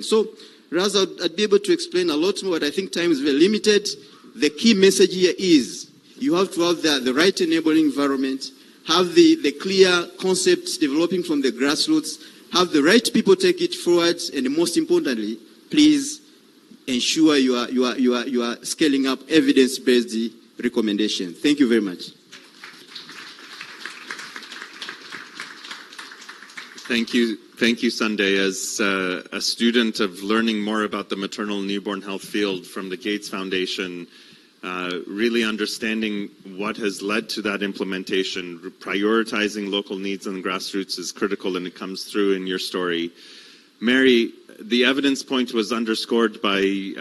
explain. So, Raz, I'd be able to explain a lot more, but I think time is very limited. The key message here is you have to have the right enabling environment, have the clear concepts developing from the grassroots, have the right people take it forward, and most importantly, please ensure you are scaling up evidence-based recommendations. Thank you very much. Thank you, Sunday. As a student of learning more about the maternal newborn health field from the Gates Foundation, really understanding what has led to that implementation, prioritizing local needs and grassroots is critical, and it comes through in your story. Mary, the evidence point was underscored by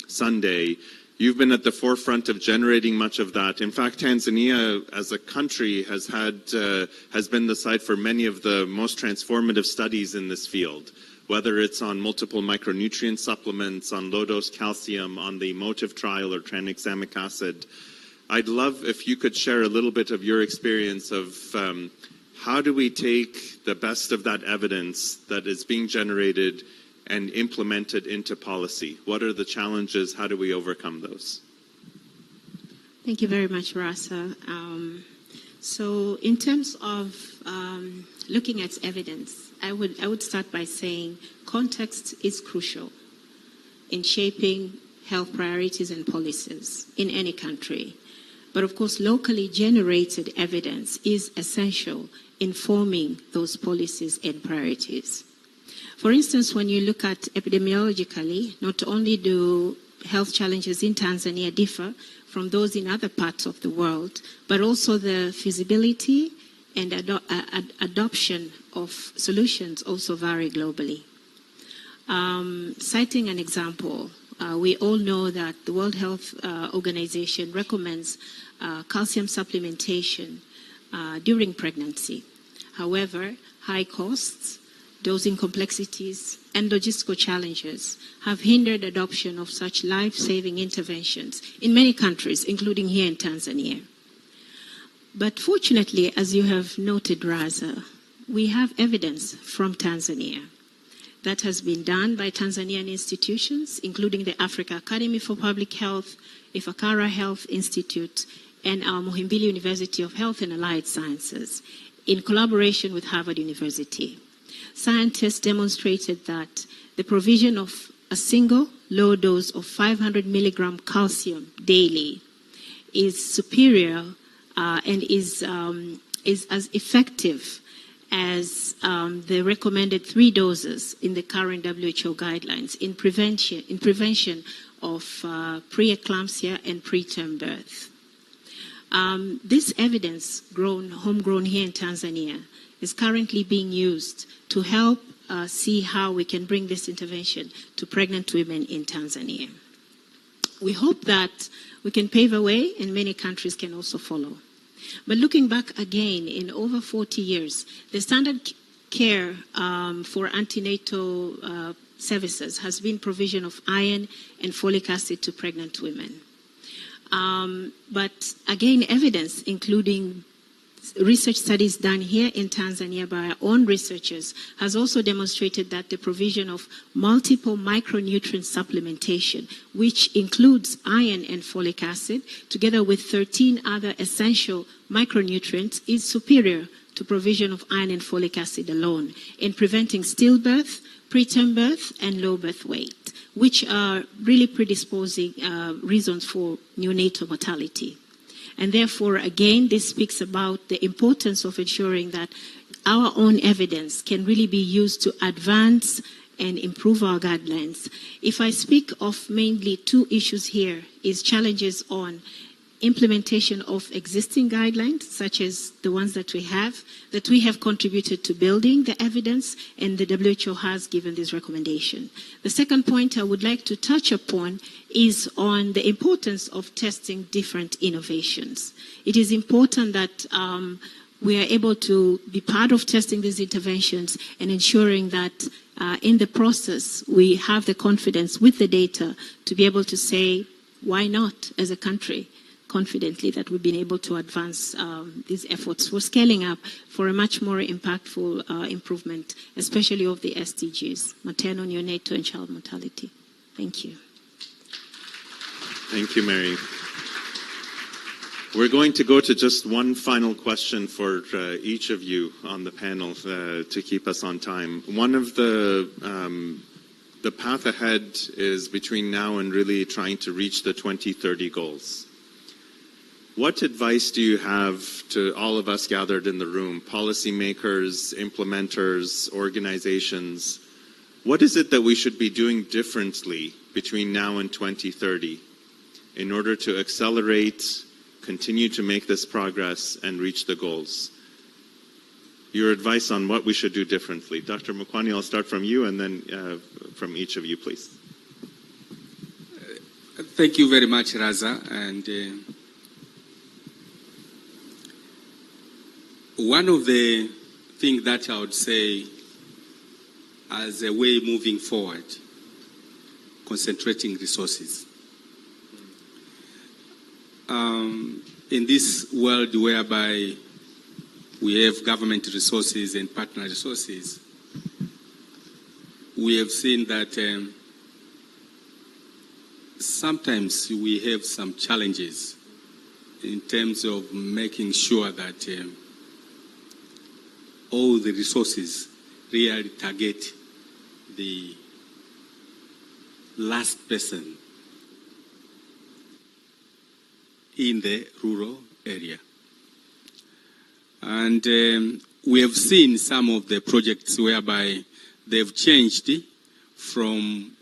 Sunday. You've been at the forefront of generating much of that. In fact, Tanzania as a country has been the site for many of the most transformative studies in this field, whether it's on multiple micronutrient supplements, on low-dose calcium, on the MOTIVE trial or tranexamic acid. I'd love if you could share a little bit of your experience of how do we take the best of that evidence that is being generated and implemented into policy? What are the challenges? How do we overcome those? Thank you very much, Rasa. So in terms of looking at evidence, I would start by saying context is crucial in shaping health priorities and policies in any country. But of course, locally generated evidence is essential in forming those policies and priorities. For instance, when you look at epidemiologically, not only do health challenges in Tanzania differ from those in other parts of the world, but also the feasibility and adoption of solutions also vary globally. Citing an example, we all know that the World Health Organization recommends calcium supplementation during pregnancy. However, high costs, dosing complexities, and logistical challenges have hindered adoption of such life-saving interventions in many countries, including here in Tanzania. But fortunately, as you have noted, Raza, we have evidence from Tanzania that has been done by Tanzanian institutions, including the Africa Academy for Public Health, Ifakara Health Institute, and our Muhimbili University of Health and Allied Sciences, in collaboration with Harvard University. Scientists demonstrated that the provision of a single low dose of 500 milligram calcium daily is superior and is as effective as the recommended 3 doses in the current WHO guidelines in prevention of preeclampsia and preterm birth. This evidence, homegrown here in Tanzania, is currently being used to help see how we can bring this intervention to pregnant women in Tanzania. We hope that we can pave a way and many countries can also follow. But looking back again, in over 40 years, the standard care for antenatal services has been provision of iron and folic acid to pregnant women. But again, evidence, including research studies done here in Tanzania by our own researchers, has also demonstrated that the provision of multiple micronutrient supplementation, which includes iron and folic acid, together with 13 other essential micronutrients, is superior to provision of iron and folic acid alone in preventing stillbirth, preterm birth, and low birth weight, which are really predisposing reasons for neonatal mortality. And therefore, again, this speaks about the importance of ensuring that our own evidence can really be used to advance and improve our guidelines. If I speak of mainly 2 issues here, is challenges on implementation of existing guidelines, such as the ones that we have contributed to building the evidence, and the WHO has given this recommendation. The second point I would like to touch upon is on the importance of testing different innovations. It is important that we are able to be part of testing these interventions and ensuring that in the process we have the confidence with the data to be able to say, why not as a country confidently that we've been able to advance these efforts for scaling up for a much more impactful improvement, especially of the SDGs, maternal, neonatal, and child mortality. Thank you. Thank you, Mary. We're going to go to just one final question for each of you on the panel to keep us on time. One of the path ahead is between now and really trying to reach the 2030 goals. What advice do you have to all of us gathered in the room, policymakers, implementers, organizations? What is it that we should be doing differently between now and 2030 in order to accelerate, continue to make this progress, and reach the goals? Your advice on what we should do differently. Dr. Mukwani, I'll start from you and then from each of you, please. Thank you very much, Raza. And one of the things that I would say as a way moving forward, concentrating resources. In this world whereby we have government resources and partner resources, we have seen that sometimes we have some challenges in terms of making sure that all the resources really target the last person in the rural area. And we have seen some of the projects whereby they've changed from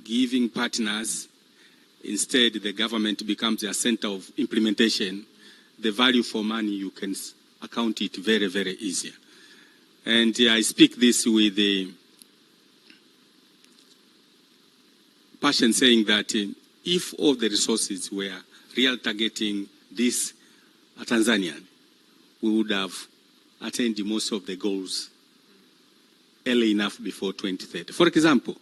giving partners, instead the government becomes a center of implementation. The value for money, you can account it very, very easier. And I speak this with the passion, saying that if all the resources were real targeting this Tanzanian, we would have attained most of the goals early enough before 2030. For example,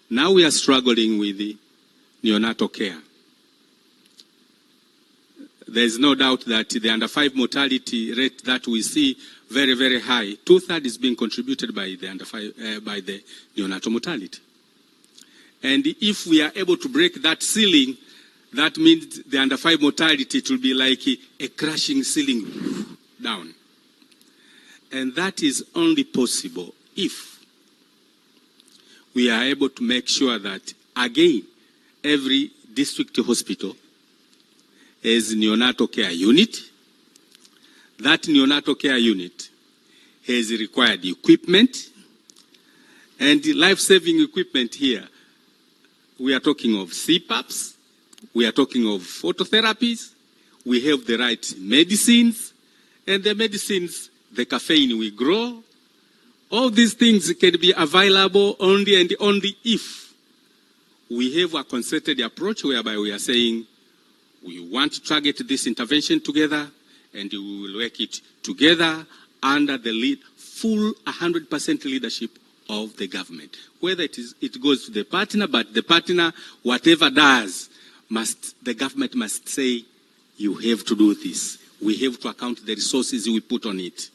now we are struggling with the neonatal care. There is no doubt that the under 5 mortality rate that we see very, very high, 2/3 is being contributed by the under 5, by the neonatal mortality. And if we are able to break that ceiling, that means the under 5 mortality, it will be like a crashing ceiling down. And that is only possible if we are able to make sure that, again, every district hospital has a neonatal care unit. That neonatal care unit has required equipment, and life-saving equipment here. We are talking of CPAPs, we are talking of phototherapies, we have the right medicines, and the medicines, the caffeine we grow. All these things can be available only and only if we have a concerted approach whereby we are saying we want to target this intervention together, and we will work it together under the full 100% leadership of the government. Whether it goes to the partner, but the partner, whatever does, the government must say, you have to do this. We have to account the resources we put on it.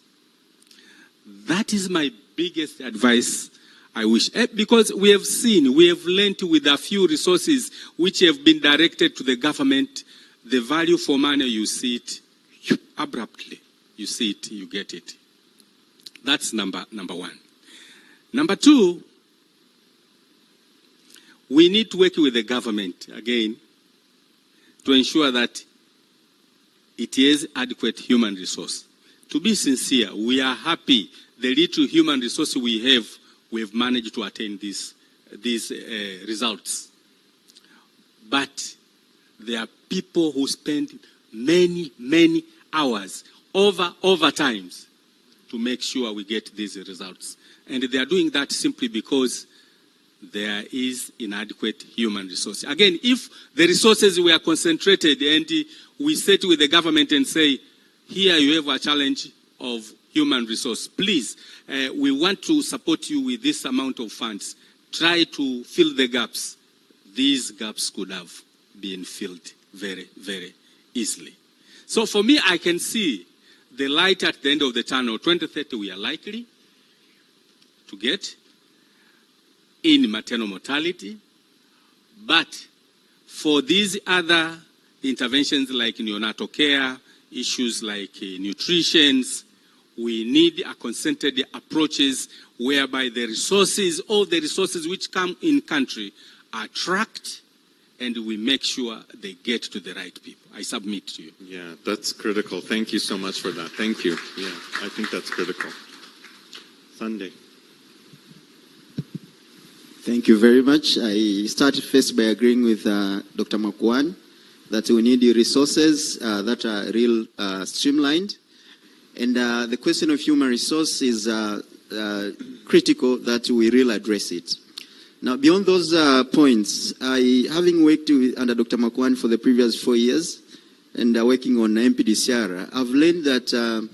That is my biggest advice, I wish. Because we have learned with a few resources which have been directed to the government, the value for money, you see it abruptly. You see it, you get it. That's number one. Number two, we need to work with the government, again, to ensure that it is adequate human resource. To be sincere, we are happy. The little human resource we have managed to attain these results. But there are people who spend many, many hours, over times, to make sure we get these results. And they are doing that simply because there is inadequate human resource. Again, if the resources were concentrated and we sit with the government and say, here you have a challenge of human resource, please, we want to support you with this amount of funds. Try to fill the gaps. These gaps could have been filled very, very easily. So for me, I can see the light at the end of the tunnel. 2030, we are likely to get in maternal mortality. But for these other interventions like neonatal care, issues like nutrition, we need a concentrated approaches whereby the resources, all the resources which come in country are tracked and we make sure they get to the right people. I submit to you. Yeah, that's critical. Thank you so much for that. Thank you. Yeah, I think that's critical. Sunday. Thank you very much. I started first by agreeing with Dr. Makwan that we need resources that are real streamlined. And the question of human resource is critical that we really address it. Now, beyond those points, having worked under Dr. Makwan for the previous 4 years and working on MPDCR, I've learned that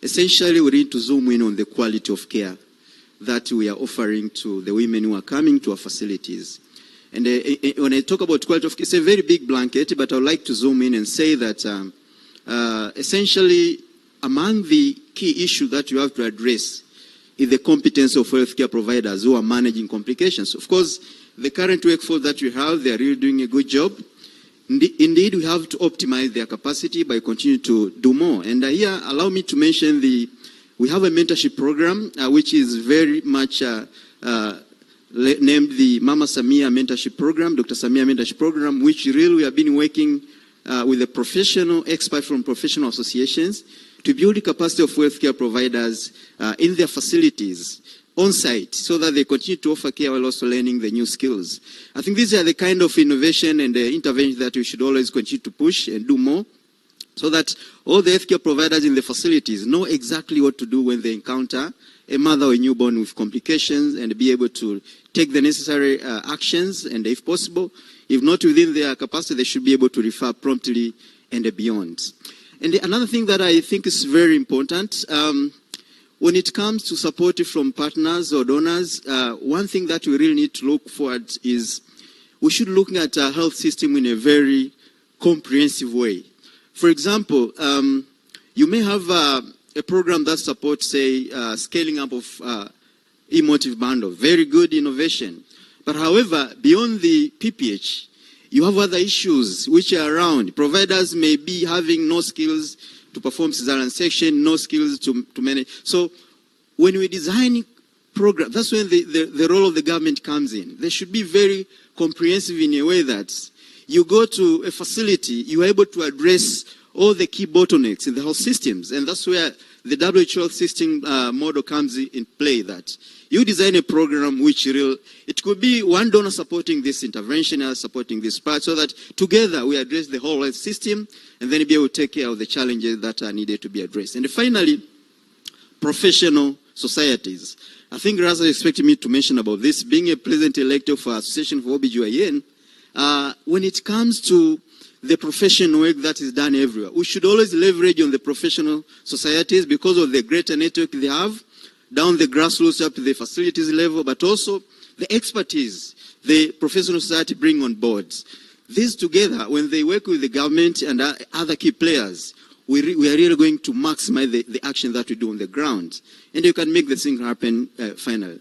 essentially we need to zoom in on the quality of care that we are offering to the women who are coming to our facilities. And when I talk about quality of care, it's a very big blanket, but I would like to zoom in and say that essentially among the key issues that you have to address is the competence of healthcare providers who are managing complications. Of course, the current workforce that we have, they are really doing a good job. Indeed, we have to optimize their capacity by continuing to do more. And here, allow me to mention we have a mentorship program, which is very much named the Mama Samia Mentorship Program, Dr. Samia Mentorship Program, which really we have been working with the professional experts from professional associations to build the capacity of healthcare providers in their facilities on site so that they continue to offer care while also learning the new skills. I think these are the kind of innovation and intervention that we should always continue to push and do more so that all the healthcare providers in the facilities know exactly what to do when they encounter a mother or a newborn with complications and be able to take the necessary actions, and if possible, if not within their capacity, they should be able to refer promptly and beyond. And another thing that I think is very important, when it comes to support from partners or donors, one thing that we really need to look forward is we should look at our health system in a very comprehensive way. For example, you may have a program that supports, say, scaling up of emotive bundle, very good innovation. But however, beyond the PPH, you have other issues which are around. Providers may be having no skills to perform cesarean section, no skills to manage. So when we design programs, that's when the role of the government comes in. They should be very comprehensive in a way that you go to a facility, you are able to address all the key bottlenecks in the health systems. And that's where the WHO health system model comes in play, that you design a program which it could be one donor supporting this intervention, or supporting this part, so that together we address the whole health system and then be able to take care of the challenges that are needed to be addressed. And finally, professional societies. I think Rais expected me to mention about this. Being a president-elect of Association for OBGYN, when it comes to the professional work that is done everywhere, we should always leverage on the professional societies because of the greater network they have, down the grassroots up to the facilities level, but also the expertise the professional society bring on board. These together, when they work with the government and other key players, we are really going to maximize the action that we do on the ground. And you can make the thing happen finally.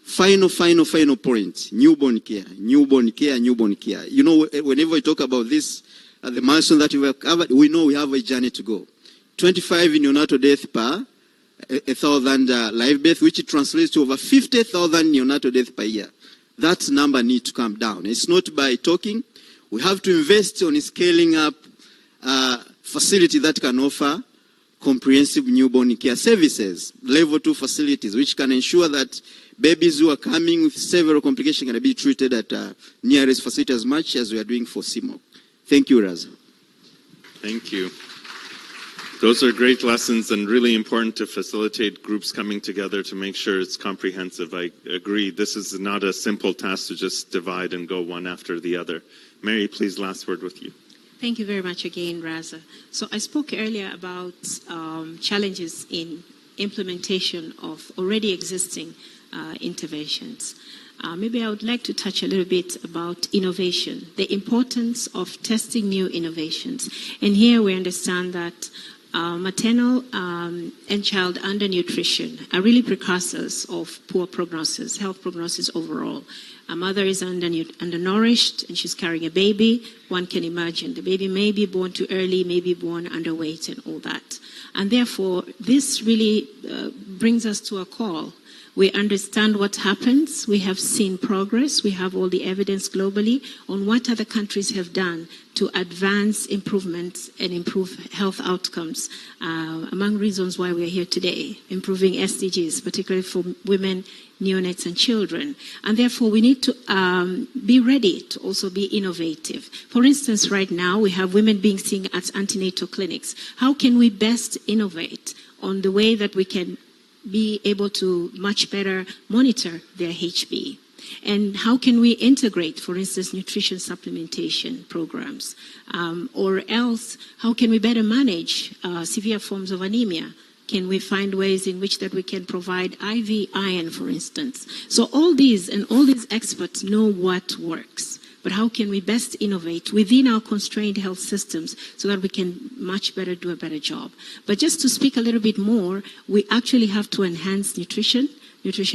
Final point, newborn care. You know, whenever we talk about this, the milestone that we have covered, we know we have a journey to go. 25 neonatal deaths per 1,000 live births, which translates to over 50,000 neonatal deaths per year. That number needs to come down. It's not by talking. We have to invest on scaling up facility that can offer comprehensive newborn care services, level 2 facilities, which can ensure that babies who are coming with several complications can be treated at nearest facility as much as we are doing for CMOC. Thank you, Raz. Thank you. Those are great lessons and really important to facilitate groups coming together to make sure it's comprehensive. I agree. This is not a simple task to just divide and go one after the other. Mary, please, last word with you. Thank you very much again, Raza. So I spoke earlier about challenges in implementation of already existing interventions. maybe I would like to touch a little bit about innovation, the importance of testing new innovations. And here we understand that maternal and child undernutrition are really precursors of poor prognosis, health prognosis overall. A mother is undernourished and she's carrying a baby. One can imagine the baby may be born too early, may be born underweight and all that. And therefore, this really brings us to a call. We understand what happens. We have seen progress. We have all the evidence globally on what other countries have done to advance improvements and improve health outcomes. Among reasons why we are here today, improving SDGs, particularly for women, neonates, and children. And therefore, we need to be ready to also be innovative. For instance, right now, we have women being seen at antenatal clinics. How can we best innovate on the way that we can be able to much better monitor their HB? And how can we integrate, for instance, nutrition supplementation programs? Or else, how can we better manage severe forms of anemia? Can we find ways in which that we can provide IV iron, for instance? So all these experts know what works. But how can we best innovate within our constrained health systems so that we can much better do a better job? But just to speak a little bit more, we actually have to enhance nutrition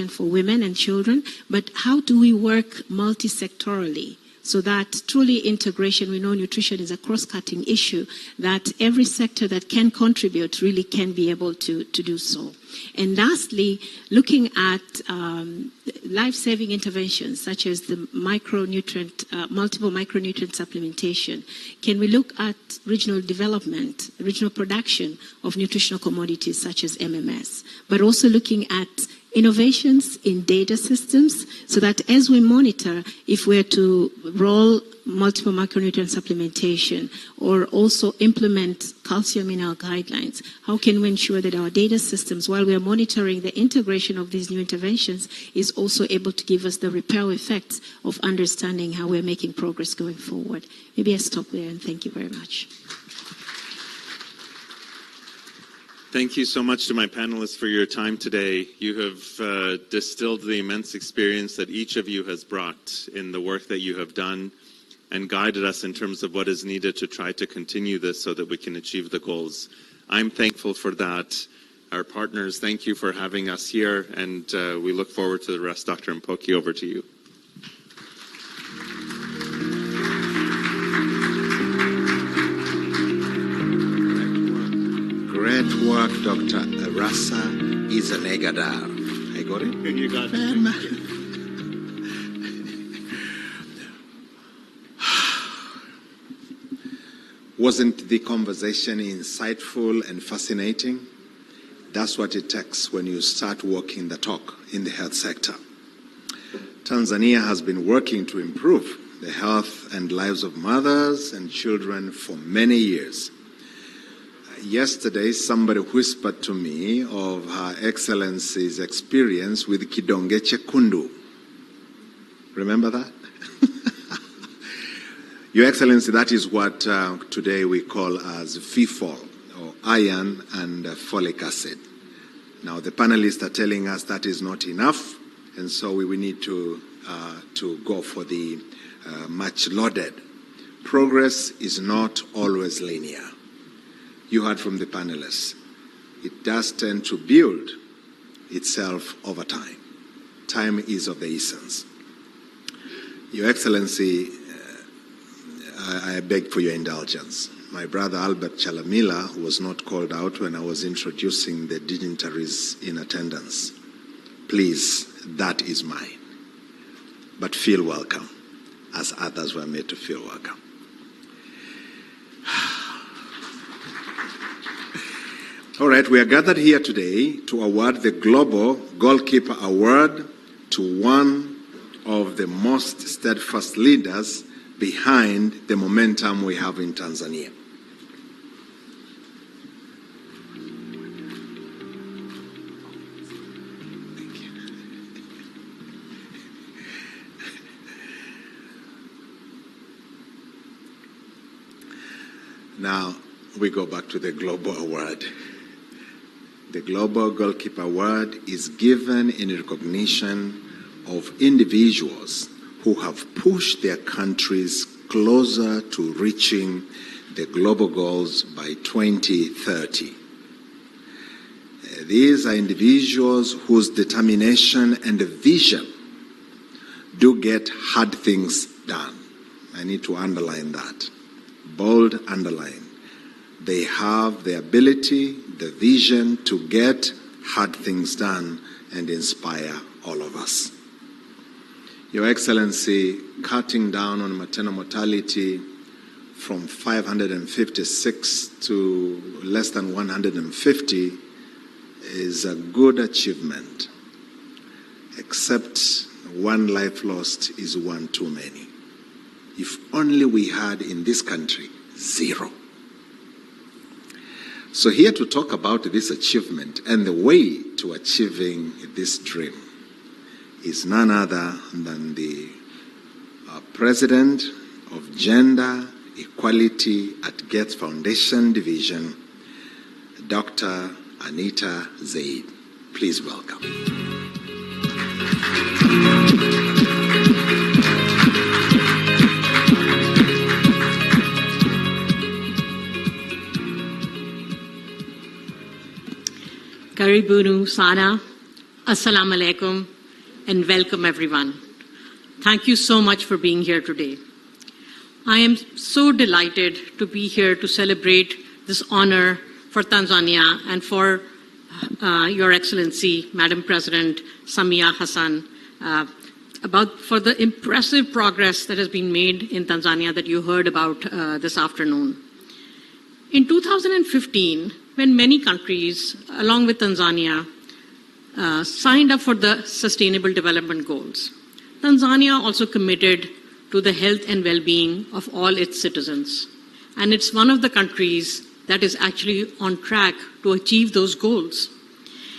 for women and children. But how do we work multi-sectorally so that truly integration, we know nutrition is a cross-cutting issue, that every sector that can contribute really can be able to do so. And lastly, looking at life-saving interventions such as the multiple micronutrient supplementation. Can we look at regional development, regional production of nutritional commodities such as MMS, but also looking at innovations in data systems so that as we monitor, if we're to roll multiple macronutrient supplementation or also implement calcium in our guidelines, how can we ensure that our data systems, while we are monitoring the integration of these new interventions, is also able to give us the ripple effects of understanding how we're making progress going forward? Maybe I stop there and thank you very much. Thank you so much to my panelists for your time today. You have distilled the immense experience that each of you has brought in the work that you have done and guided us in terms of what is needed to try to continue this so that we can achieve the goals. I'm thankful for that. Our partners, thank you for having us here, and we look forward to the rest. Dr. Mpoki, over to you. Great work, Dr. Rasa Izanegadar. I got it? You got it. Wasn't the conversation insightful and fascinating? That's what it takes when you start walking the talk in the health sector. Tanzania has been working to improve the health and lives of mothers and children for many years. Yesterday, somebody whispered to me of Her Excellency's experience with Kidonge Chekundu. Remember that? Your Excellency, that is what today we call as FIFOL, or iron and folic acid. Now, the panelists are telling us that is not enough, and so we need to go for the much lauded. Progress is not always linear. You heard from the panelists. It does tend to build itself over time. Time is of the essence. Your Excellency, I beg for your indulgence. My brother Albert Chalamila was not called out when I was introducing the dignitaries in attendance. Please, that is mine. But feel welcome, as others were made to feel welcome. All right, we are gathered here today to award the Global Goalkeeper Award to one of the most steadfast leaders behind the momentum we have in Tanzania. Thank you. Now, we go back to the Global Award. The Global Goalkeeper Award is given in recognition of individuals who have pushed their countries closer to reaching the global goals by 2030. These are individuals whose determination and vision do get hard things done. I need to underline that. Bold underline. They have the ability, the vision to get hard things done and inspire all of us. Your Excellency, cutting down on maternal mortality from 556 to less than 150 is a good achievement, except one life lost is one too many. If only we had in this country 0. So here to talk about this achievement and the way to achieving this dream is none other than the President of Gender Equality at Gates Foundation Division, Dr. Anita Zaid. Please welcome. Karibunu Sana, Assalamu alaikum, and welcome everyone. Thank you so much for being here today. I am so delighted to be here to celebrate this honor for Tanzania and for Your Excellency, Madam President Samia Hassan, for the impressive progress that has been made in Tanzania that you heard about this afternoon. In 2015, when many countries, along with Tanzania, signed up for the Sustainable Development Goals, Tanzania also committed to the health and well-being of all its citizens. And it's one of the countries that is actually on track to achieve those goals.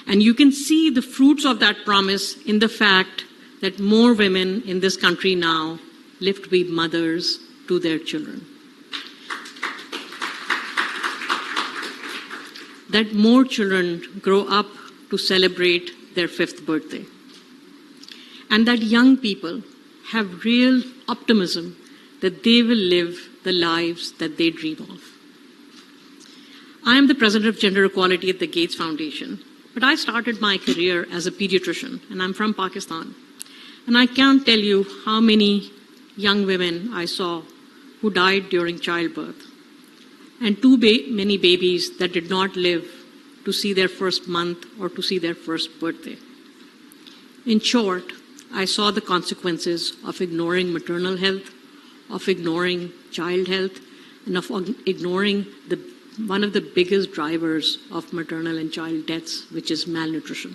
And you can see the fruits of that promise in the fact that more women in this country now live to be mothers to their children. That more children grow up to celebrate their 5th birthday. And that young people have real optimism that they will live the lives that they dream of. I am the President of Gender Equality at the Gates Foundation, but I started my career as a pediatrician, and I'm from Pakistan. And I can't tell you how many young women I saw who died during childbirth, and too many babies that did not live to see their first month or to see their first birthday. In short, I saw the consequences of ignoring maternal health, of ignoring child health, and of ignoring one of the biggest drivers of maternal and child deaths, which is malnutrition.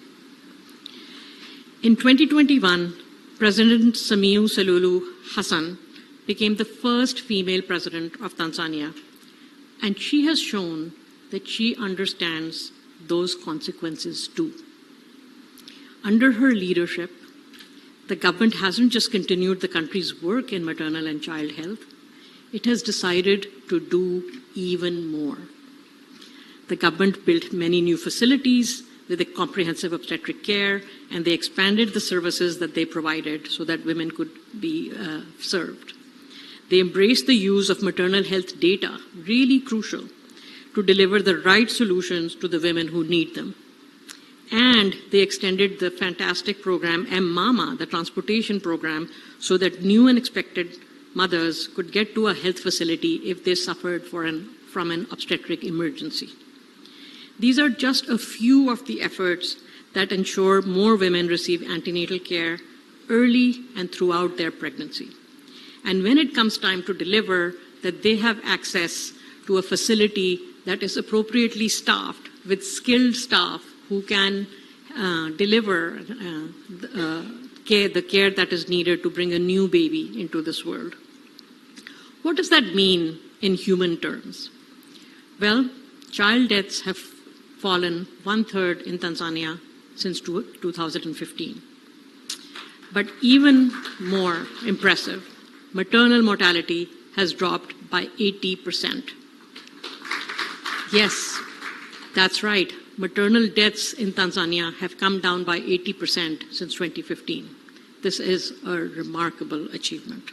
In 2021, President Samia Suluhu Hassan became the first female president of Tanzania, and she has shown that she understands those consequences too. Under her leadership, the government hasn't just continued the country's work in maternal and child health, it has decided to do even more. The government built many new facilities with a comprehensive obstetric care, and they expanded the services that they provided so that women could be served. They embraced the use of maternal health data, really crucial, to deliver the right solutions to the women who need them. And they extended the fantastic program M-Mama, the transportation program, so that new and expected mothers could get to a health facility if they suffered from an obstetric emergency. These are just a few of the efforts that ensure more women receive antenatal care early and throughout their pregnancy. And when it comes time to deliver, that they have access to a facility that is appropriately staffed with skilled staff who can deliver the care that is needed to bring a new baby into this world. What does that mean in human terms? Well, child deaths have fallen 1/3 in Tanzania since 2015. But even more impressive, maternal mortality has dropped by 80%. Yes, that's right. Maternal deaths in Tanzania have come down by 80% since 2015. This is a remarkable achievement.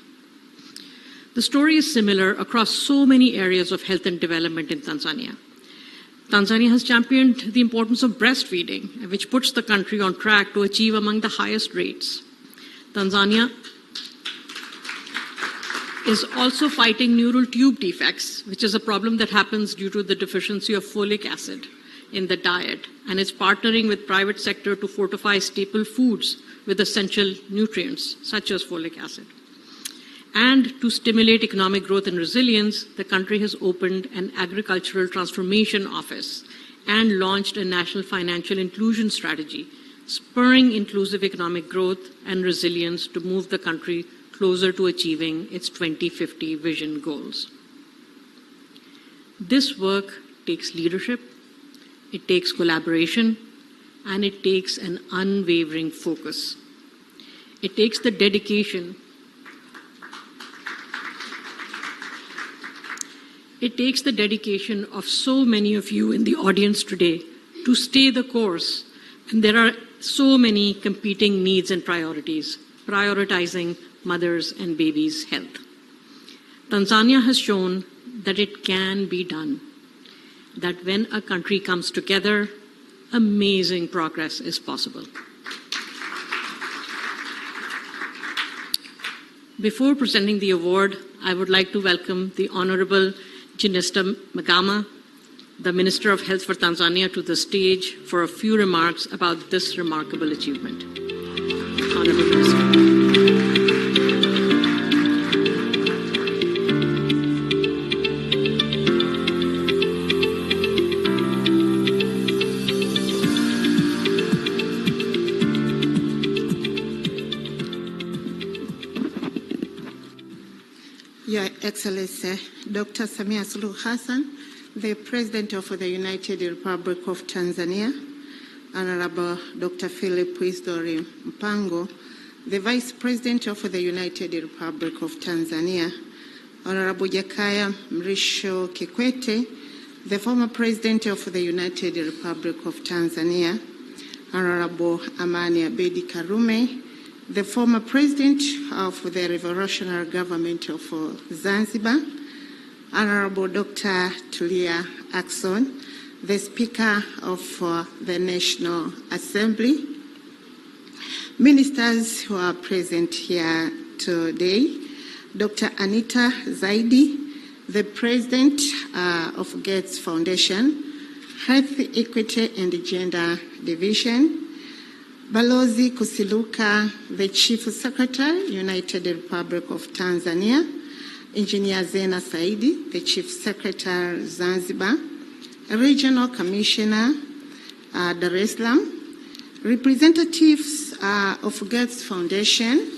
The story is similar across so many areas of health and development in Tanzania. Tanzania has championed the importance of breastfeeding, which puts the country on track to achieve among the highest rates. Tanzania is also fighting neural tube defects, which is a problem that happens due to the deficiency of folic acid in the diet, and is partnering with private sector to fortify staple foods with essential nutrients, such as folic acid. And to stimulate economic growth and resilience, the country has opened an agricultural transformation office and launched a national financial inclusion strategy, spurring inclusive economic growth and resilience to move the country closer to achieving its 2050 vision goals. This work takes leadership, it takes collaboration, and it takes an unwavering focus. It takes the dedication of so many of you in the audience today to stay the course. And there are so many competing needs and priorities, prioritizing mothers' and babies' health. Tanzania has shown that it can be done, that when a country comes together, amazing progress is possible. Before presenting the award, I would like to welcome the Honorable Jenista Magama, the Minister of Health for Tanzania, to the stage for a few remarks about this remarkable achievement. Honorable Minister. Your Excellency, Dr. Samia Suluhu Hassan, the President of the United Republic of Tanzania, Honorable Dr. Philip Isdori Mpango, the Vice President of the United Republic of Tanzania, Honorable Jakaya Mrisho Kikwete, the former President of the United Republic of Tanzania, Honorable Amani Abedi Karume, the former President of the Revolutionary Government of Zanzibar, Honorable Dr. Tulia Ackson, the Speaker of the National Assembly, ministers who are present here today, Dr. Anita Zaidi, the President of Gates Foundation, Health Equity and Gender Division, Balozi Kusiluka, the Chief Secretary, United Republic of Tanzania, Engineer Zena Saidi, the Chief Secretary, Zanzibar, Regional Commissioner, Dar es Salaam, representatives of Gates Foundation,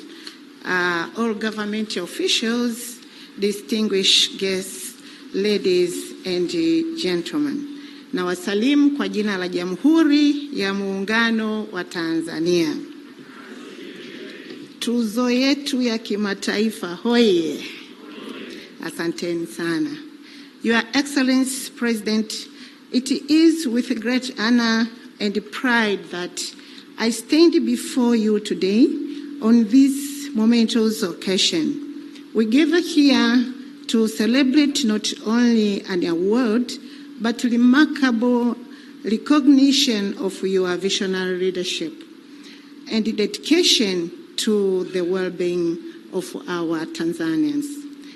all government officials, distinguished guests, ladies and gentlemen. Na wasalimu kwa jina la Jamhuri ya Muungano wa Tanzania. Tuzo yetu ya kimataifa hoye. Asanteni sana. Your Excellency President, it is with great honor and pride that I stand before you today on this momentous occasion. We gather here to celebrate not only an award, but remarkable recognition of your visionary leadership and dedication to the well-being of our Tanzanians.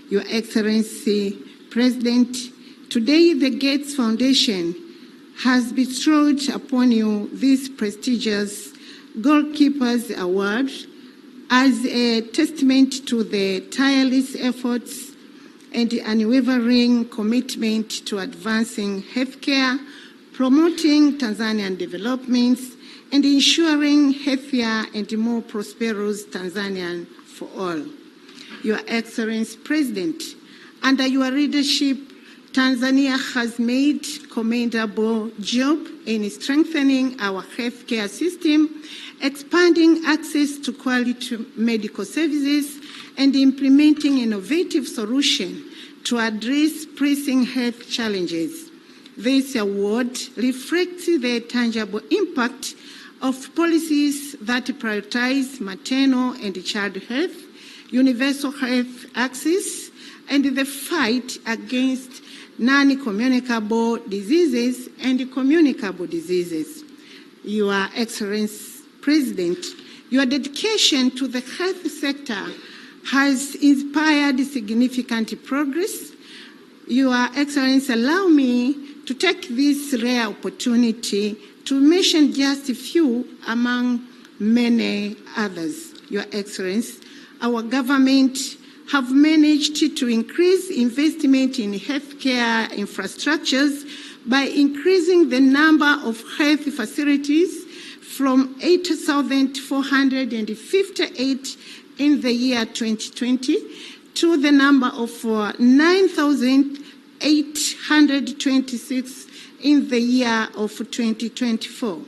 Your Excellency, President, today the Gates Foundation has bestowed upon you this prestigious Goalkeepers Award as a testament to the tireless efforts and unwavering commitment to advancing healthcare, promoting Tanzanian developments, and ensuring healthier and more prosperous Tanzania for all. Your Excellency President, under your leadership, Tanzania has made commendable job in strengthening our healthcare system, expanding access to quality medical services, and implementing innovative solutions to address pressing health challenges. This award reflects the tangible impact of policies that prioritize maternal and child health, universal health access, and the fight against non-communicable diseases and communicable diseases. Your Excellency President, your dedication to the health sector has inspired significant progress. Your Excellency, allow me to take this rare opportunity to mention just a few among many others. Your Excellency, our government have managed to increase investment in healthcare infrastructures by increasing the number of health facilities from 8,458 in the year 2020 to the number of 9,826 in the year of 2024.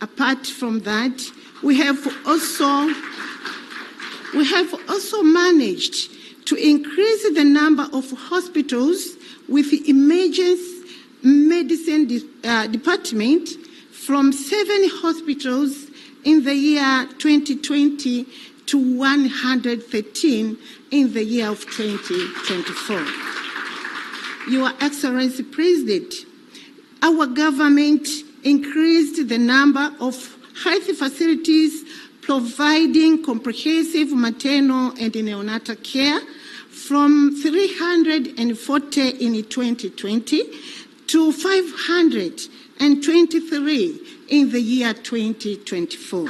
Apart from that, we have also managed to increase the number of hospitals with emergency medicine department from 7 hospitals in the year 2020 to 113 in the year of 2024. Your Excellency President, our government increased the number of health facilities providing comprehensive maternal and neonatal care from 340 in 2020 to 523 in the year 2024.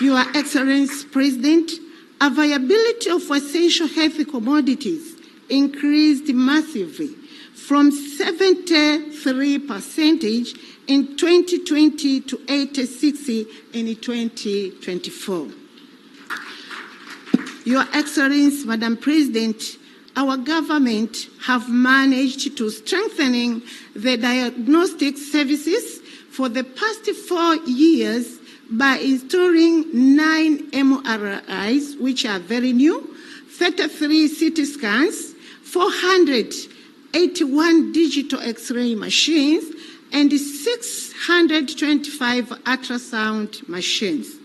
Your Excellency President, availability of essential health commodities increased massively from 73% in 2020 to 86% in 2024. Your Excellency, Madam President, our government have managed to strengthen the diagnostic services for the past 4 years by installing 9 MRIs, which are very new, 33 CT scans, 481 digital X-ray machines, and 625 ultrasound machines.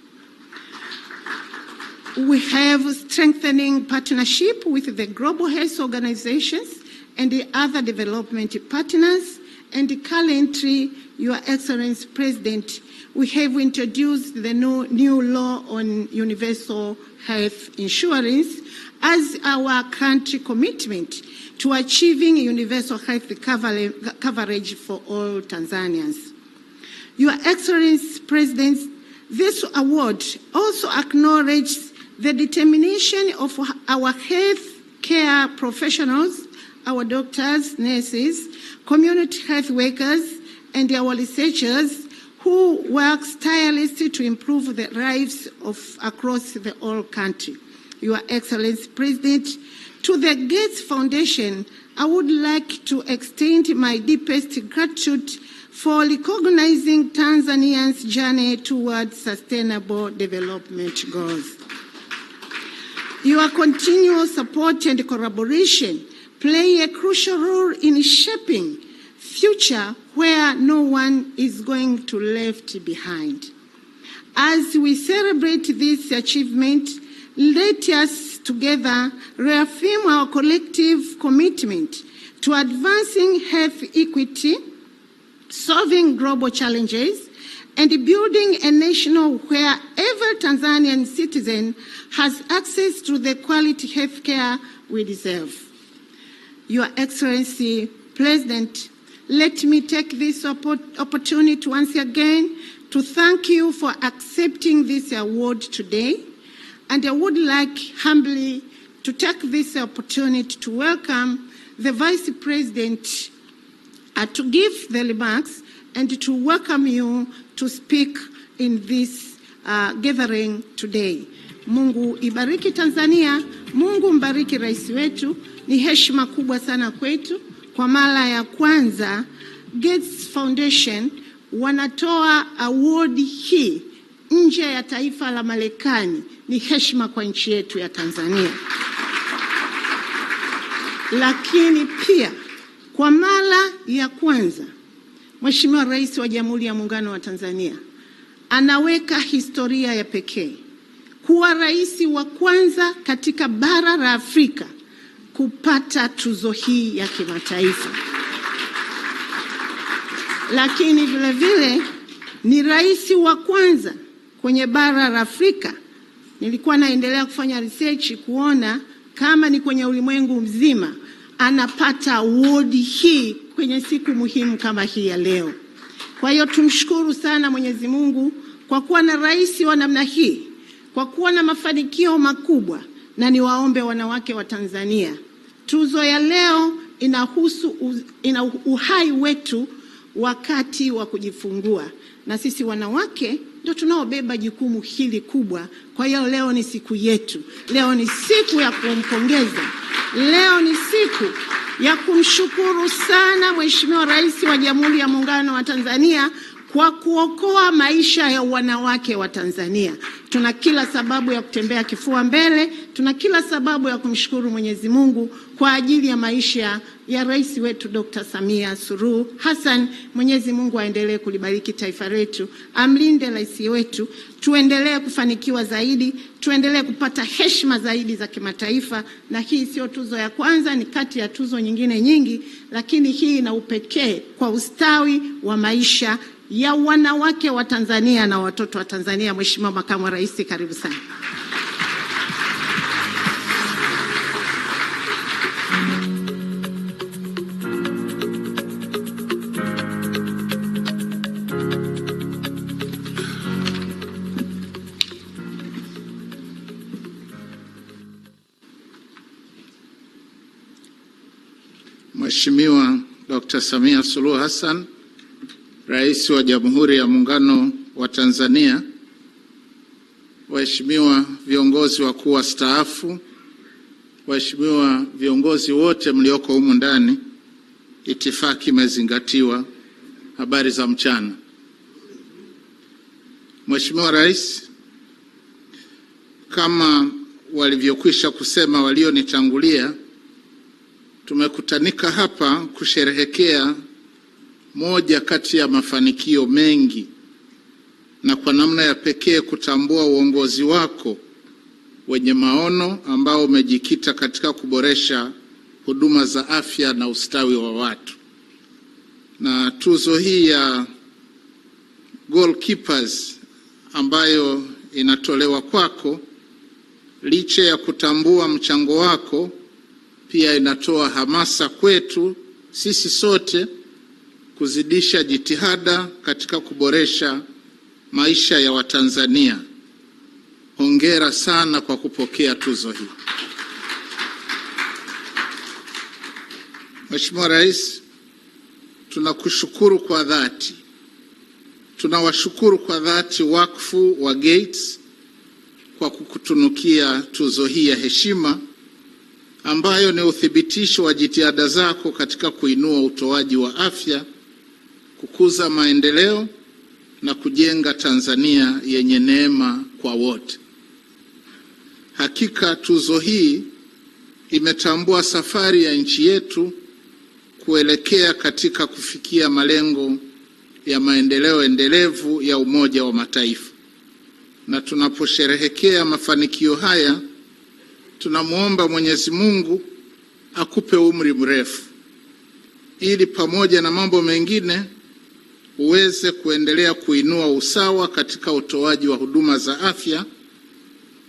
We have strengthening partnership with the global health organizations and the other development partners. And currently, Your Excellency President, we have introduced the new law on universal health insurance as our country commitment to achieving universal health coverage for all Tanzanians. Your Excellency President, this award also acknowledges the determination of our health care professionals, our doctors, nurses, community health workers, and our researchers who work tirelessly to improve the lives of across the whole country. Your Excellency President, to the Gates Foundation, I would like to extend my deepest gratitude for recognizing Tanzanians' journey towards sustainable development goals. Your continual support and collaboration play a crucial role in shaping future where no one is going to be left behind. As we celebrate this achievement, let us together reaffirm our collective commitment to advancing health equity, solving global challenges, and building a nation where every Tanzanian citizen has access to the quality health care we deserve. Your Excellency President, let me take this opportunity once again to thank you for accepting this award today. And I would like humbly to take this opportunity to welcome the Vice President to give the remarks and to welcome you to speak in this gathering today. Mungu ibariki Tanzania, Mungu mbariki Rais wetu. Ni heshima kubwa sana kwetu. Kwa mara ya kwanza, Gates Foundation wanatoa award hii nje ya taifa la Marekani. Ni heshima kwa nchi yetu ya Tanzania. Lakini pia kwa mara ya kwanza Mheshimiwa Rais wa Jamhuri ya Muungano wa Tanzania anaweka historia ya pekee kuwa rais wa kwanza katika bara la Afrika kupata tuzo hii ya kimataifa. Lakini vile vile ni rais wa kwanza kwenye bara la Afrika. Nilikuwa naendelea kufanya research kuona kama ni kwenye ulimwengu mzima anapata award hii kwenye siku muhimu kama hii ya leo. Kwa hiyo tumshukuru sana Mwenyezi Mungu kwa kuwa na rais wa namna hii, kwa kuwa na mafanikio makubwa, na niwaombe wanawake wa Tanzania, tuzo ya leo ina uhai wetu wakati wa kujifungua, na sisi wanawake ndio tunaobeba jukumu hili kubwa. Kwa hiyo leo ni siku yetu, leo ni siku ya kumpongeza, leo ni siku ya kumshukuru sana Mheshimiwa Rais wa Jamhuri ya Muungano wa Tanzania kwa kuokoa maisha ya wanawake wa Tanzania. Tuna kila sababu ya kutembea kifua mbele, tuna kila sababu ya kumshukuru Mwenyezi Mungu kwa ajili ya maisha ya rais wetu Dr. Samia Suluhu Hassan. Mwenyezi Mungu aendelee kulibariki taifa letu, amlinde rais wetu, tuendelee kufanikiwa zaidi, tuendelee kupata heshima zaidi za kimataifa. Na hii sio tuzo ya kwanza, ni kati ya tuzo nyingine nyingi, lakini hii ina upekee kwa ustawi wa maisha ya wanawake wa Tanzania na watoto wa Tanzania. Mheshimiwa Makamu wa Rais, karibu sana. Mheshimiwa Dr. Samia Suluhu Hassan, Rais wa Jamhuri ya Muungano wa Tanzania, waheshimiwa viongozi wakuu wastaafu, waheshimiwa viongozi wote mlioko humu ndani, itifaki imezingatiwa. Habari za mchana. Mheshimiwa Rais, kama walivyokwisha kusema walionitangulia, tumekutanika hapa kusherehekea moja kati ya mafanikio mengi, na kwa namna ya pekee kutambua uongozi wako wenye maono ambao umejikita katika kuboresha huduma za afya na ustawi wa watu. Na tuzo hii ya Goalkeepers ambayo inatolewa kwako, licha ya kutambua mchango wako, pia inatoa hamasa kwetu sisi sote kuzidisha jitihada katika kuboresha maisha ya Watanzania. Hongera sana kwa kupokea tuzo hii. Mheshimiwa Rais, tunakushukuru kwa dhati. Tunawashukuru kwa dhati wakfu wa Gates kwa kukutunukia tuzo hii ya heshima ambayo ni uthibitisho wa jitihada zako katika kuinua utoaji wa afya, kukuza maendeleo na kujenga Tanzania yenye neema kwa wote. Hakika tuzo hii imetambua safari ya nchi yetu kuelekea katika kufikia malengo ya maendeleo endelevu ya Umoja wa Mataifa. Na tunaposherehekea mafanikio haya, tunamuomba Mwenyezi Mungu akupe umri mrefu, ili pamoja na mambo mengine uweze kuendelea kuinua usawa katika utoaji wa huduma za afya,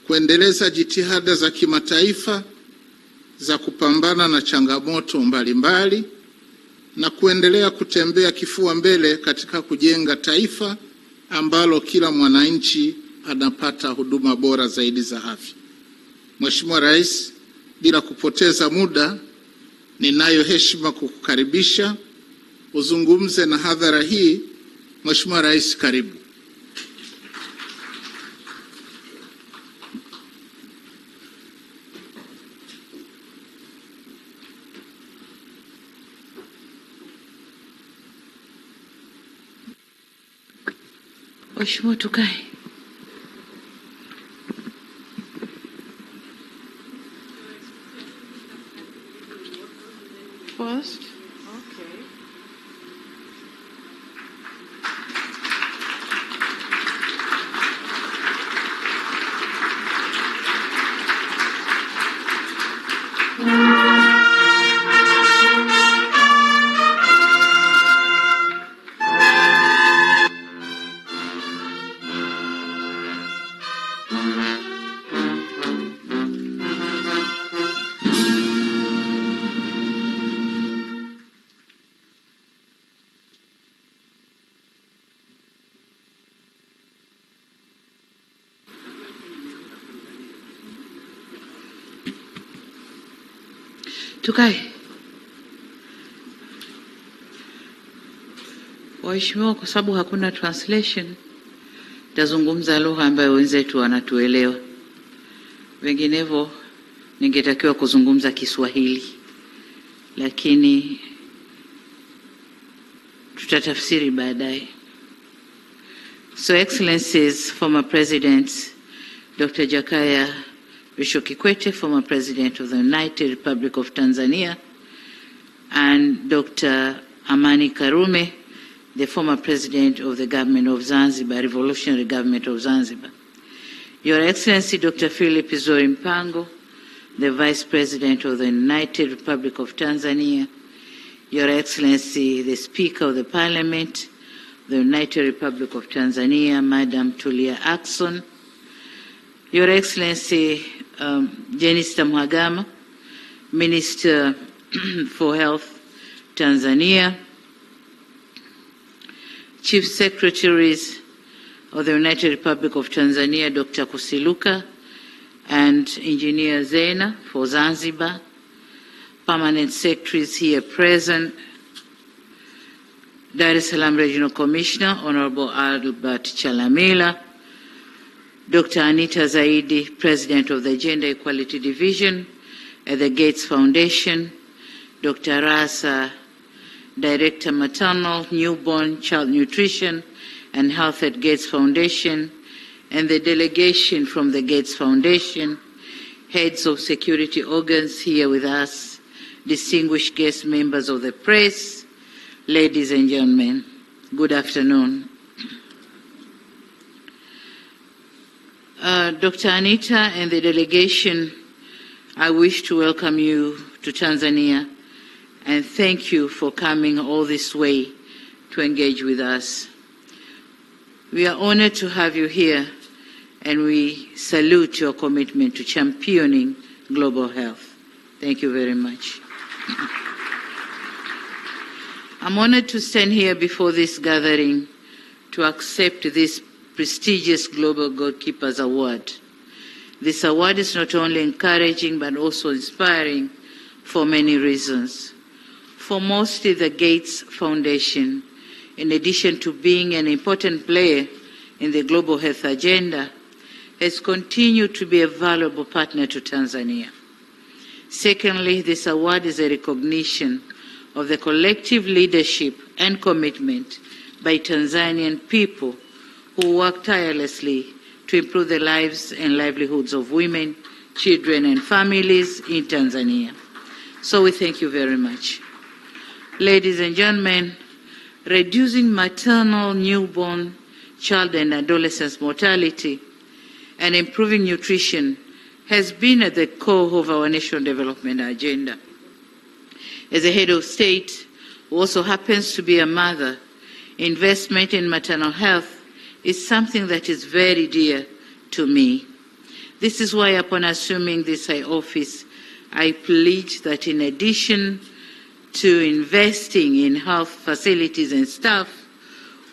kuendeleza jitihada za kimataifa za kupambana na changamoto mbalimbali, na kuendelea kutembea kifua mbele katika kujenga taifa ambalo kila mwananchi anapata huduma bora zaidi za afya. Mheshimiwa Rais, bila kupoteza muda, ninayo heshima kukukaribisha uzungumze na hadhara hii. Mheshimiwa Rais, karibu. Mheshimiwa, tukae. First, okay. Tukae. Waheshimiwa, kwa sababu hakuna translation, tazungumza lugha ambayo wenzetu wanatuelewa. Vinginevyo ningetakiwa kuzungumza Kiswahili, lakini tutatafsiri baadaye. So Excellencies, former President Dr. Jakaya Mrisho Kikwete, former President of the United Republic of Tanzania, and Dr. Amani Karume, the former President of the Government of Zanzibar, Revolutionary Government of Zanzibar. Your Excellency Dr. Philip Isdor Mpango, the Vice President of the United Republic of Tanzania, Your Excellency the Speaker of the Parliament, the United Republic of Tanzania, Madam Tulia Ackson, Your Excellency Jenista Mhagama, Minister for Health, Tanzania, Chief Secretaries of the United Republic of Tanzania, Dr. Kusiluka, and Engineer Zena for Zanzibar, Permanent Secretaries here present, Dar es Salaam Regional Commissioner, Honorable Albert Chalamila, Dr. Anita Zaidi, President of the Gender Equality Division at the Gates Foundation, Dr. Rasa, Director Maternal, Newborn, Child Nutrition and Health at Gates Foundation, and the delegation from the Gates Foundation, heads of security organs here with us, distinguished guest members of the press, ladies and gentlemen, good afternoon. Dr. Anita and the delegation, I wish to welcome you to Tanzania and thank you for coming all this way to engage with us. We are honored to have you here and we salute your commitment to championing global health. Thank you very much. I'm honored to stand here before this gathering to accept this prestigious Global Goalkeepers Award. This award is not only encouraging but also inspiring for many reasons. Foremost, the Gates Foundation, in addition to being an important player in the global health agenda, has continued to be a valuable partner to Tanzania. Secondly, this award is a recognition of the collective leadership and commitment by Tanzanian people who work tirelessly to improve the lives and livelihoods of women, children, and families in Tanzania. So we thank you very much. Ladies and gentlemen, reducing maternal, newborn, child, and adolescent mortality and improving nutrition has been at the core of our national development agenda. As a head of state, who also happens to be a mother, investment in maternal health is something that is very dear to me. This is why upon assuming this high office, I pledge that in addition to investing in health facilities and staff,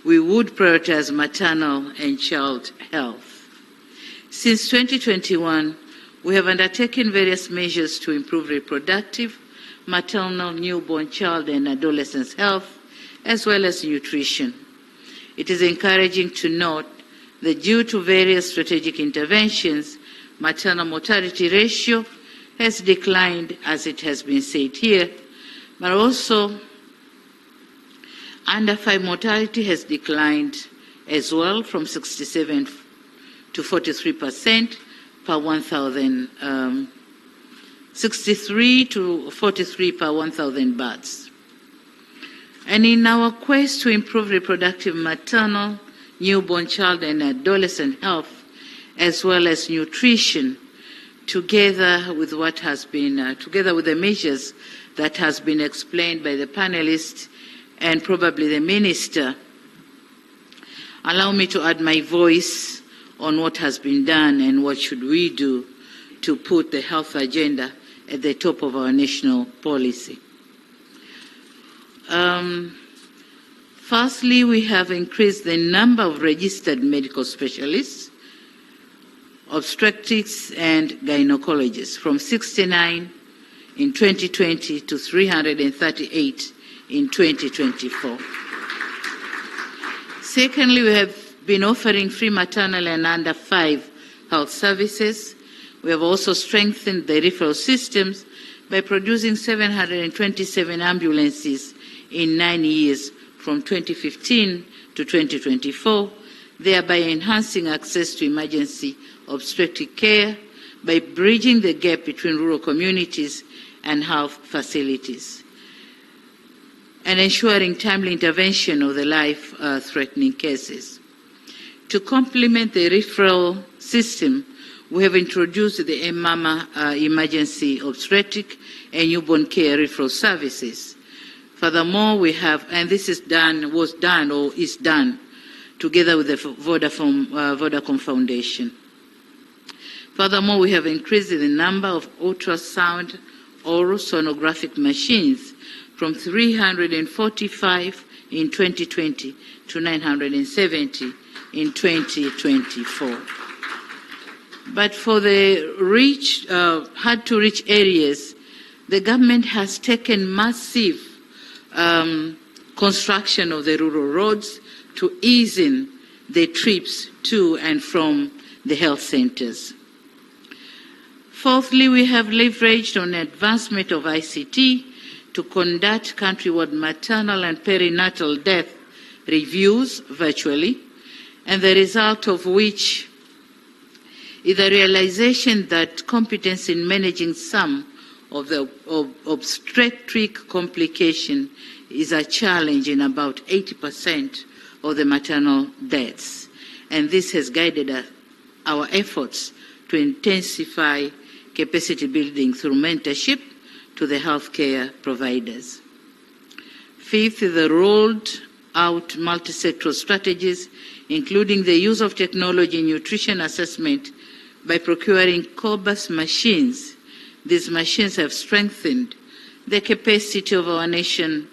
we would prioritize maternal and child health. Since 2021, we have undertaken various measures to improve reproductive, maternal, newborn, child, and adolescent health, as well as nutrition. It is encouraging to note that due to various strategic interventions, maternal mortality ratio has declined, as it has been said here, but also under 5 mortality has declined as well from 67 to 43% per 1,000, 63 to 43 per 1,000 births. And in our quest to improve reproductive, maternal, newborn, child, and adolescent health, as well as nutrition, together with what has been, together with the measures that has been explained by the panelists and probably the minister, allow me to add my voice on what has been done and what should we do to put the health agenda at the top of our national policy. Firstly, we have increased the number of registered medical specialists, obstetrics and gynecologists from 69 in 2020 to 338 in 2024. Secondly, we have been offering free maternal and under 5 health services. We have also strengthened the referral systems by producing 727 ambulances in 9 years from 2015 to 2024, thereby enhancing access to emergency obstetric care by bridging the gap between rural communities and health facilities, and ensuring timely intervention of the life-threatening cases. To complement the referral system, we have introduced the Mama emergency obstetric and newborn care referral services. Furthermore, we have, and this is done together with the Vodacom Foundation. Furthermore, we have increased the number of ultrasound oral sonographic machines from 345 in 2020 to 970 in 2024. But for the hard-to-reach areas, the government has taken massive construction of the rural roads to ease in the trips to and from the health centers. Fourthly, we have leveraged on advancement of ICT to conduct countrywide maternal and perinatal death reviews virtually, and the result of which is the realization that competence in managing some of the obstetric complication is a challenge in about 80% of the maternal deaths. And this has guided our efforts to intensify capacity building through mentorship to the healthcare providers. Fifth, the rolled out multi-sectoral strategies, including the use of technology in nutrition assessment by procuring cobas machines. These machines have strengthened the capacity of our national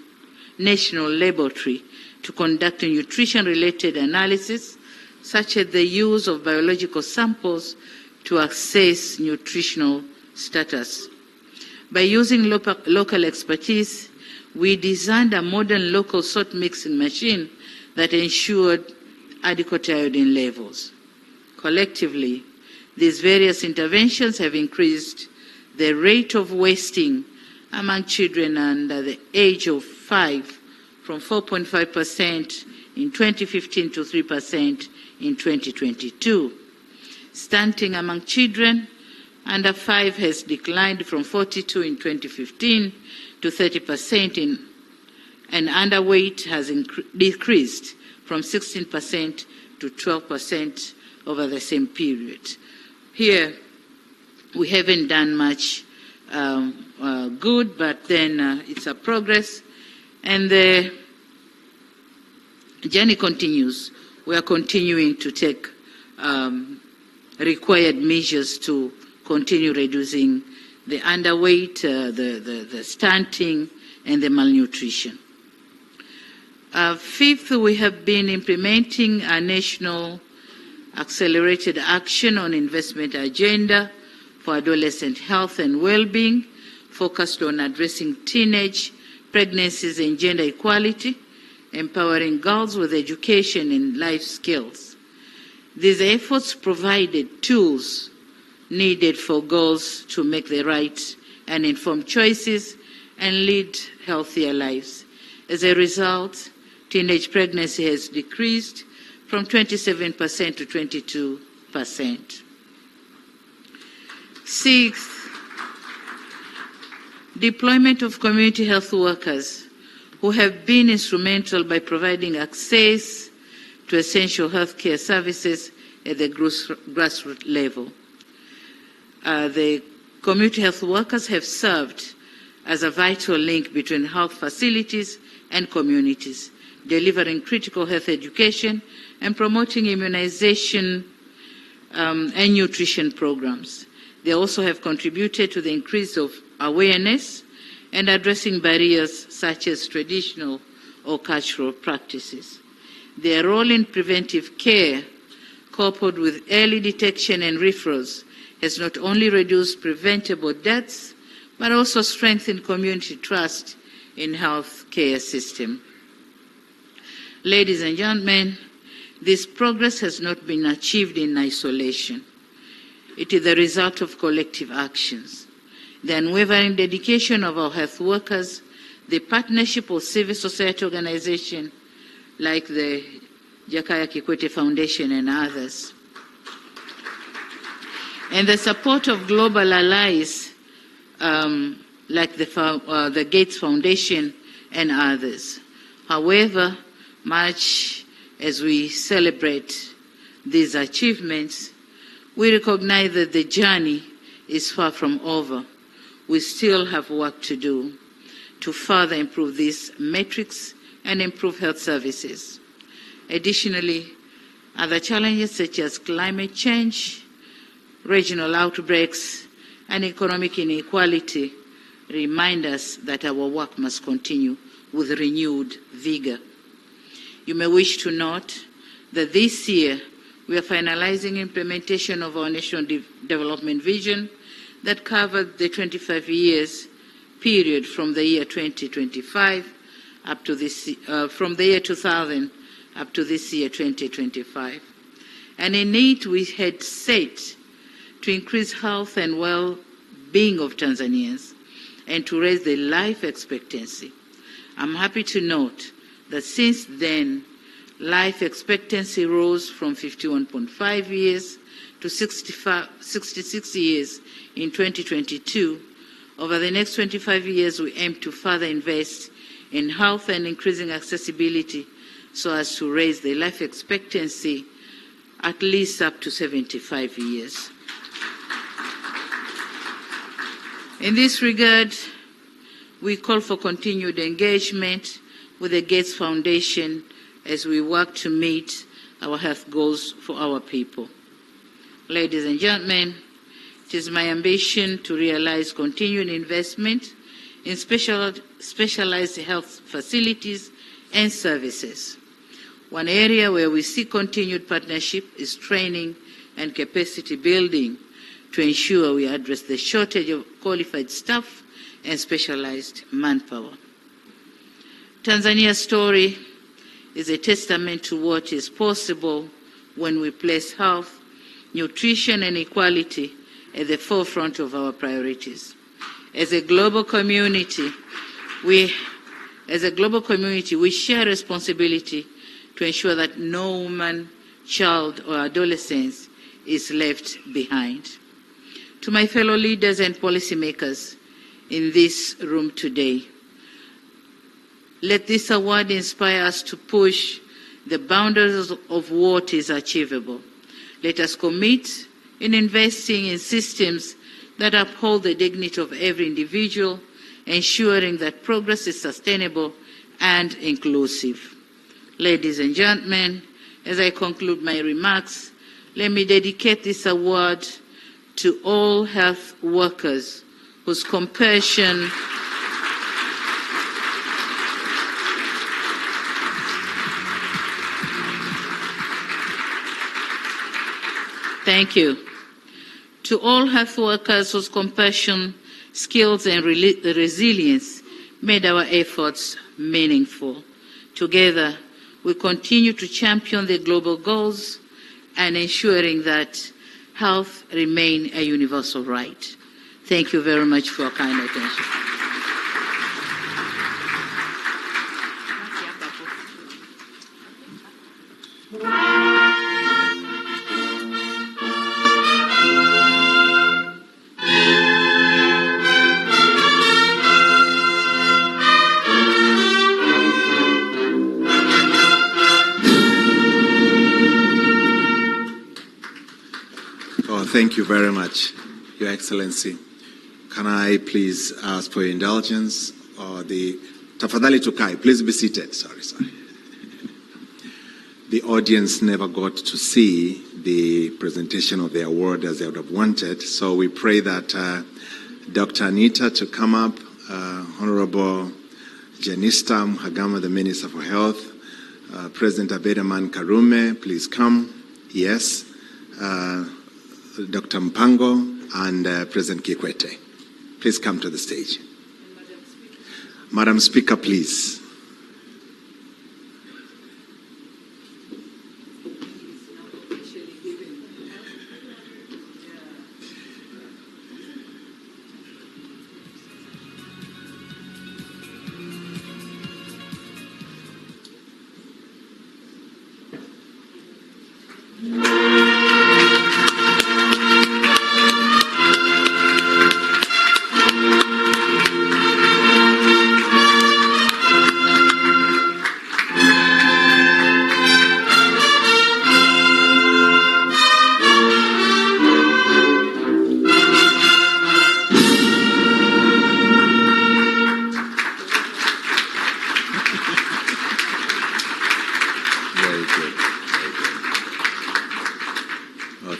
laboratory to conduct a nutrition-related analysis, such as the use of biological samples to assess nutritional status. By using local expertise, we designed a modern local salt mixing machine that ensured adequate iodine levels. Collectively, these various interventions have increased the rate of wasting among children under the age of 5 from 4.5% in 2015 to 3% in 2022. Stunting among children under 5 has declined from 42 in 2015 to 30% and underweight has decreased from 16% to 12% over the same period. Here, we haven't done much good, but then it's a progress, and the journey continues. We are continuing to take required measures to continue reducing the underweight, the stunting, and the malnutrition. Fifth, we have been implementing a national accelerated action on investment agenda for adolescent health and well-being, focused on addressing teenage pregnancies and gender equality, empowering girls with education and life skills. These efforts provided tools needed for girls to make the right and informed choices and lead healthier lives. As a result, teenage pregnancy has decreased from 27% to 22%. Sixth, deployment of community health workers who have been instrumental by providing access to essential healthcare services at the grassroots level. The community health workers have served as a vital link between health facilities and communities, delivering critical health education and promoting immunization and nutrition programs. They also have contributed to the increase of awareness and addressing barriers such as traditional or cultural practices. Their role in preventive care, coupled with early detection and referrals, has not only reduced preventable deaths, but also strengthen community trust in health care system. Ladies and gentlemen, this progress has not been achieved in isolation. It is the result of collective actions, the unwavering dedication of our health workers, the partnership of civil society organizations like the Jakaya Kikwete Foundation and others, and the support of global allies like the Gates Foundation and others. However, much as we celebrate these achievements, we recognize that the journey is far from over. We still have work to do to further improve these metrics and improve health services. Additionally, other challenges such as climate change, regional outbreaks, and economic inequality remind us that our work must continue with renewed vigor. You may wish to note that this year we are finalizing implementation of our National Development Vision that covered the 25 years period from the year 2025 up to this, from the year 2000 up to this year 2025. And in it we had set to increase health and well-being of Tanzanians and to raise the life expectancy. I'm happy to note that since then, life expectancy rose from 51.5 years to 66 years in 2022. Over the next 25 years, we aim to further invest in health and increasing accessibility so as to raise the life expectancy at least up to 75 years. In this regard, we call for continued engagement with the Gates Foundation as we work to meet our health goals for our people. Ladies and gentlemen, it is my ambition to realize continued investment in specialized health facilities and services. One area where we see continued partnership is training and capacity building to ensure we address the shortage of qualified staff and specialized manpower. Tanzania's story is a testament to what is possible when we place health, nutrition, and equality at the forefront of our priorities. As a global community, we share responsibility to ensure that no woman, child, or adolescent is left behind. To my fellow leaders and policymakers in this room today, let this award inspire us to push the boundaries of what is achievable. Let us commit in investing in systems that uphold the dignity of every individual, ensuring that progress is sustainable and inclusive. Ladies and gentlemen, as I conclude my remarks, let me dedicate this award to all health workers whose compassion Thank you. To all health workers whose compassion, skills, and resilience made our efforts meaningful. Together, we continue to champion the global goals and ensuring that health remain a universal right. Thank you very much for your kind attention. Thank you very much, Your Excellency. Can I please ask for your indulgence? Tafadhali tukai, please be seated. Sorry. The audience never got to see the presentation of the award as they would have wanted, so we pray that Dr. Anita to come up, Honorable Janista Mhagama, the Minister for Health, President Abedaman Karume, please come. Yes. Dr. Mpango and President Kikwete. please come to the stage. Madam Speaker, please.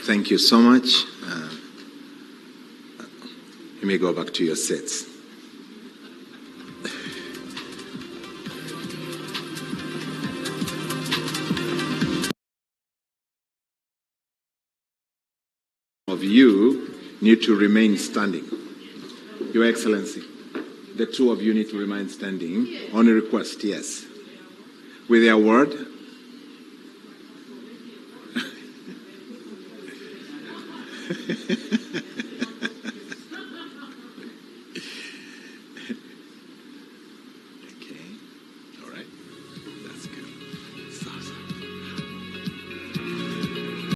Thank you so much. You may go back to your seats. Of you need to remain standing. Your Excellency, the two of you need to remain standing on a request, yes. With your word.